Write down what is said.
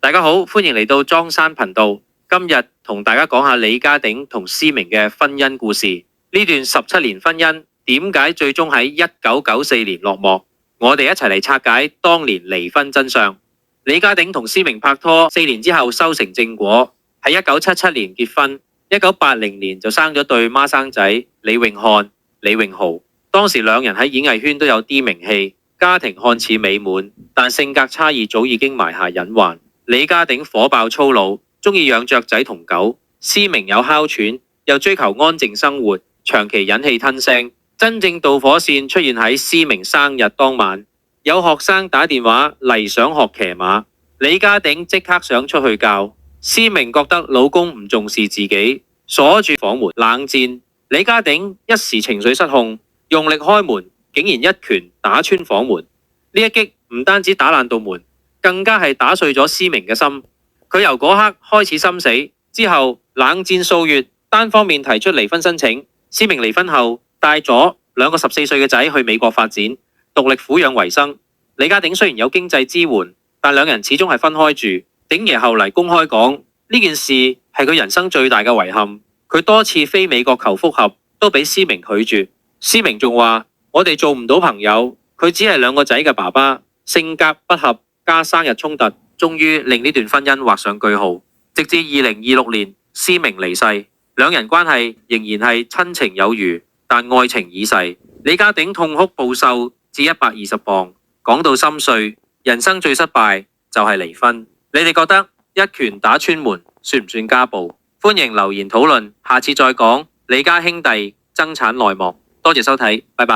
大家好，歡迎嚟到莊山頻道。今日同大家講下李家鼎同思明嘅婚姻故事。呢段17年婚姻點解最終喺1994年落幕？我哋一齊嚟拆解當年離婚真相。李家鼎同思明拍拖4年之後修成正果，喺1977年結婚，1980年就生咗對孖生仔李詠翰、李詠豪。當時兩人喺演藝圈都有啲名氣，家庭看似美滿，但性格差異早已經埋下隱患。李家鼎火爆粗魯，中意養雀仔同狗；思明有哮喘，又追求安靜生活，長期忍氣吞聲。真正導火線出現喺思明生日當晚，有學生打電話嚟想學騎馬，李家鼎即刻想出去教。思明覺得老公唔重視自己，鎖住房門冷戰。李家鼎一時情緒失控，用力開門，竟然一拳打穿房門。呢一擊唔單止打爛道門，更加係打碎咗思明嘅心。佢由嗰刻開始心死，之後冷戰數月，單方面提出離婚申請。思明離婚後帶咗兩個14歲嘅仔去美國發展，獨力撫養為生。李家鼎雖然有經濟支援，但兩人始終係分開住。鼎爺後嚟公開講呢件事係佢人生最大嘅遺憾。佢多次飛美國求復合，都俾思明拒絕。思明仲話：我哋做唔到朋友，佢只係兩個仔嘅爸爸，性格不合加生日衝突，終於令呢段婚姻畫上句號。直至2026年，思明離世，兩人關係仍然係親情有餘，但愛情已逝。李家鼎痛哭暴瘦至120磅，講到心碎，人生最失敗就係離婚。你哋覺得一拳打穿門算唔算家暴？歡迎留言討論，下次再講李家兄弟爭產內幕。多謝收睇，拜拜。